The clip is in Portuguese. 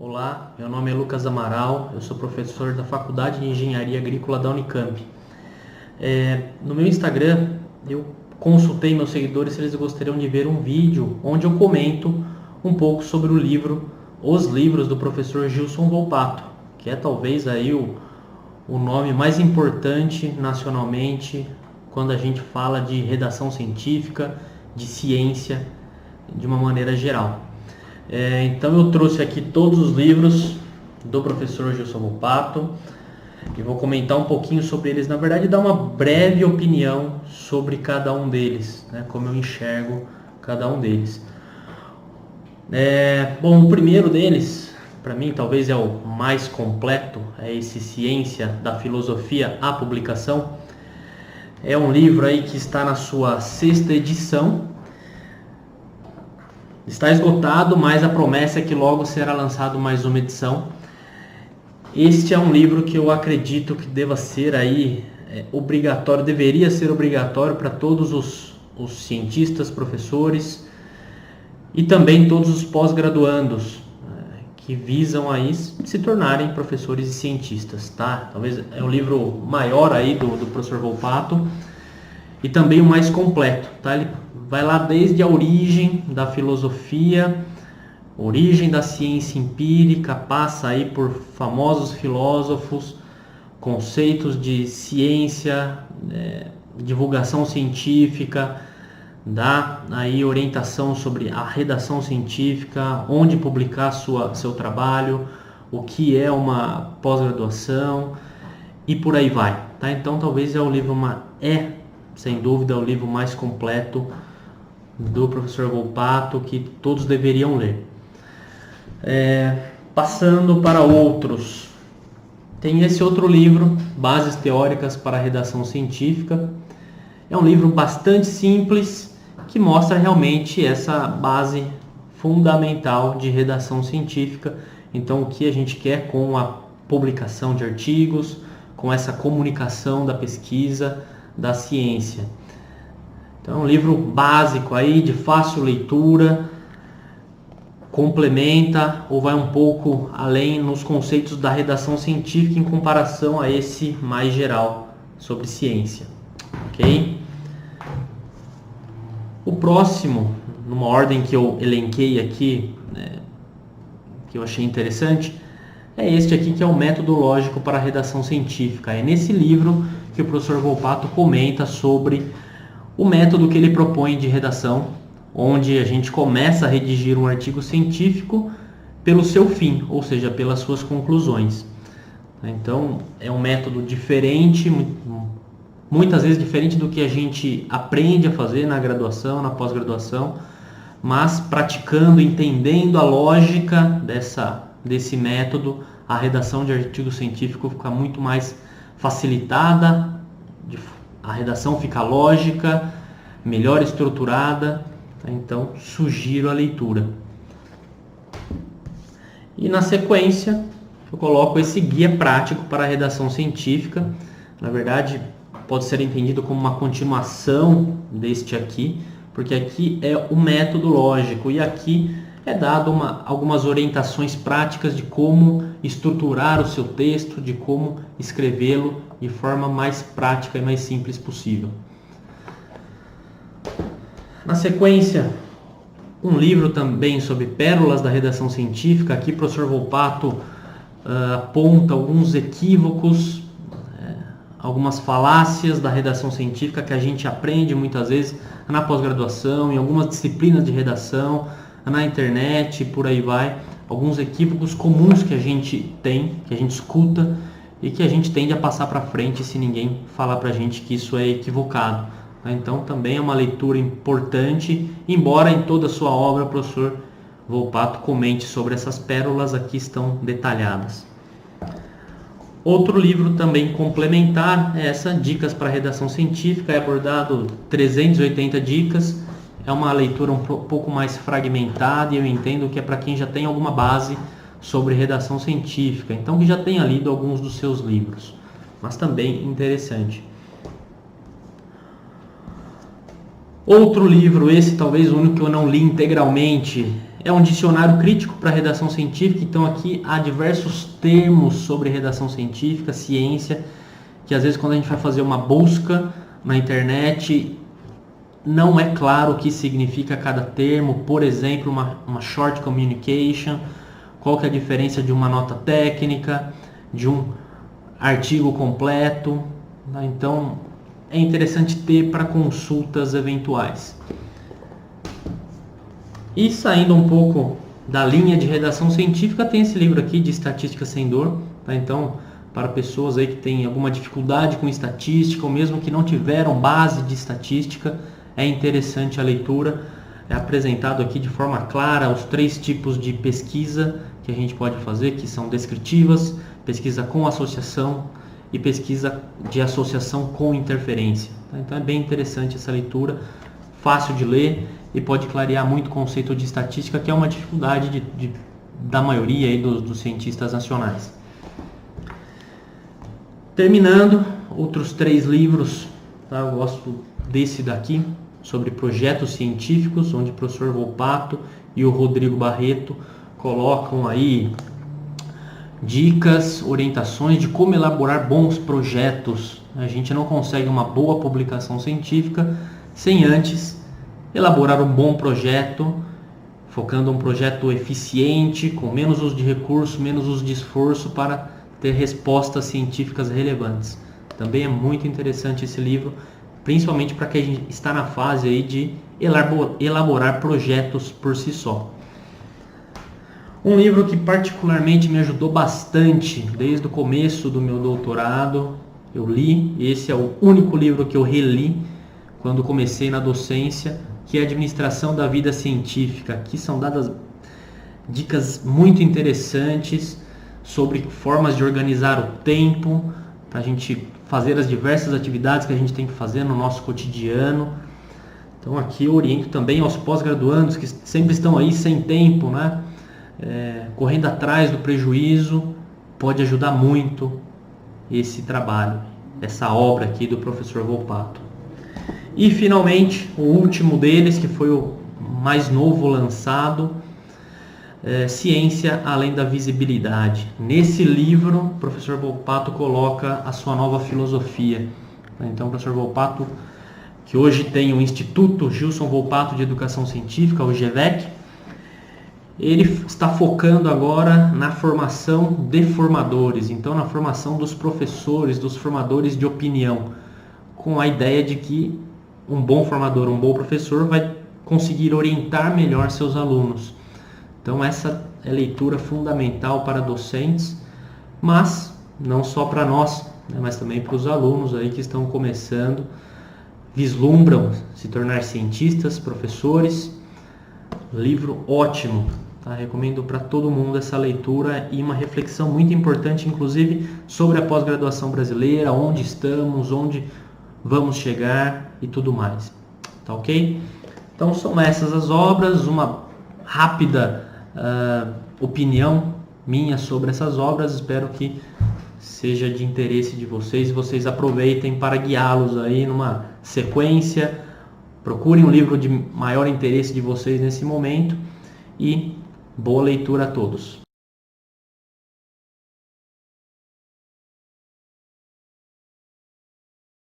Olá, meu nome é Lucas Amaral, eu sou professor da Faculdade de Engenharia Agrícola da Unicamp. No meu Instagram, eu consultei meus seguidores se eles gostariam de ver um vídeo onde eu comento um pouco sobre os livros do professor Gilson Volpato, que é talvez aí o nome mais importante nacionalmente quando a gente fala de redação científica, de ciência, de uma maneira geral. Então eu trouxe aqui todos os livros do professor Gilson Volpato e vou comentar um pouquinho sobre eles, na verdade dar uma breve opinião sobre cada um deles, né, como eu enxergo cada um deles. Bom, o primeiro deles, para mim talvez é o mais completo, é esse Ciência da Filosofia à Publicação. É um livro aí que está na sua 6ª edição. Está esgotado, mas a promessa é que logo será lançado mais uma edição. Este é um livro que eu acredito que deva ser aí obrigatório, deveria ser obrigatório para todos os cientistas, professores e também todos os pós-graduandos que visam aí se tornarem professores e cientistas, tá? Talvez é o livro maior aí do professor Volpato e também o mais completo, tá? Ele vai lá desde a origem da filosofia, origem da ciência empírica, passa aí por famosos filósofos, conceitos de ciência, divulgação científica, dá aí orientação sobre a redação científica, onde publicar seu trabalho, o que é uma pós-graduação e por aí vai, tá? Então talvez sem dúvida o livro mais completo do professor Volpato que todos deveriam ler. Passando para outros, tem esse outro livro, Bases Teóricas para a Redação Científica. É um livro bastante simples que mostra realmente essa base fundamental de redação científica. Então, o que a gente quer com a publicação de artigos, com essa comunicação da pesquisa, da ciência. Então, é um livro básico aí, de fácil leitura, complementa ou vai um pouco além nos conceitos da redação científica em comparação a esse mais geral sobre ciência, ok? O próximo, numa ordem que eu elenquei aqui, que eu achei interessante, é este aqui, que é o Método Lógico para a Redação Científica. É nesse livro que o professor Volpato comenta sobre o método que ele propõe de redação, onde a gente começa a redigir um artigo científico pelo seu fim, ou seja, pelas suas conclusões. Então, é um método diferente, muitas vezes diferente do que a gente aprende a fazer na graduação, na pós-graduação, mas praticando, entendendo a lógica desse método, a redação de artigo científico fica muito mais facilitada, a redação fica lógica, melhor estruturada. Então, sugiro a leitura. E na sequência, eu coloco esse guia prático para a redação científica. Na verdade, pode ser entendido como uma continuação deste aqui, porque aqui é o método lógico e aqui é dado algumas orientações práticas de como estruturar o seu texto, de como escrevê-lo de forma mais prática e mais simples possível. Na sequência, um livro também sobre pérolas da redação científica. Aqui o professor Volpato aponta alguns equívocos, algumas falácias da redação científica que a gente aprende muitas vezes na pós-graduação, em algumas disciplinas de redação, na internet, por aí vai. Alguns equívocos comuns que a gente tem, que a gente escuta e que a gente tende a passar para frente se ninguém falar para a gente que isso é equivocado. Então também é uma leitura importante, embora em toda a sua obra o professor Volpato comente sobre essas pérolas, aqui estão detalhadas. Outro livro também complementar é essa, Dicas para a Redação Científica, é abordado 380 dicas, é uma leitura um pouco mais fragmentada e eu entendo que é para quem já tem alguma base sobre redação científica, então que já tenha lido alguns dos seus livros, mas também interessante. Outro livro, esse talvez o único que eu não li integralmente, É um dicionário crítico para redação científica, então aqui há diversos termos sobre redação científica, ciência, que às vezes quando a gente vai fazer uma busca na internet, não é claro o que significa cada termo. Por exemplo, uma short communication, qual que é a diferença de uma nota técnica, de um artigo completo, né? Então é interessante ter para consultas eventuais. E saindo um pouco da linha de redação científica, tem esse livro aqui de Estatística Sem Dor, tá? Então, para pessoas aí que têm alguma dificuldade com estatística, ou mesmo que não tiveram base de estatística, é interessante a leitura. É apresentado aqui de forma clara os 3 tipos de pesquisa que a gente pode fazer, que são descritivas, pesquisa com associação e pesquisa de associação com interferência, tá? Então é bem interessante essa leitura, fácil de ler e pode clarear muito o conceito de estatística, que é uma dificuldade da maioria aí dos cientistas nacionais. Terminando, outros 3 livros, tá? Eu gosto desse daqui, sobre projetos científicos, onde o professor Volpato e o Rodrigo Barreto colocam aí dicas, orientações de como elaborar bons projetos. A gente não consegue uma boa publicação científica sem antes elaborar um bom projeto, focando um projeto eficiente, com menos uso de recurso, menos uso de esforço, para ter respostas científicas relevantes. Também é muito interessante esse livro, principalmente para quem está na fase aí de elaborar projetos por si só. Um livro que particularmente me ajudou bastante desde o começo do meu doutorado, eu li, esse é o único livro que eu reli quando comecei na docência, que é Administração da Vida Científica. Aqui são dadas dicas muito interessantes sobre formas de organizar o tempo, para a gente fazer as diversas atividades que a gente tem que fazer no nosso cotidiano. Então aqui eu oriento também aos pós-graduandos que sempre estão aí sem tempo, né? Correndo atrás do prejuízo. Pode ajudar muito esse trabalho, essa obra aqui do professor Volpato. E finalmente, o último deles, que foi o mais novo lançado, Ciência Além da Visibilidade. Nesse livro, o professor Volpato coloca a sua nova filosofia. Então, o professor Volpato, que hoje tem o Instituto Gilson Volpato de Educação Científica, o GEVEC, ele está focando agora na formação de formadores, então na formação dos professores, dos formadores de opinião, com a ideia de que um bom formador, um bom professor vai conseguir orientar melhor seus alunos. Então essa é leitura fundamental para docentes, mas não só para nós, né, mas também para os alunos aí que estão começando, vislumbram se tornar cientistas, professores. Livro ótimo, tá? Recomendo para todo mundo essa leitura e uma reflexão muito importante, inclusive, sobre a pós-graduação brasileira, onde estamos, onde vamos chegar e tudo mais. Tá ok? Então são essas as obras, uma rápida opinião minha sobre essas obras. Espero que seja de interesse de vocês e vocês aproveitem para guiá-los aí numa sequência. Procurem um livro de maior interesse de vocês nesse momento e boa leitura a todos.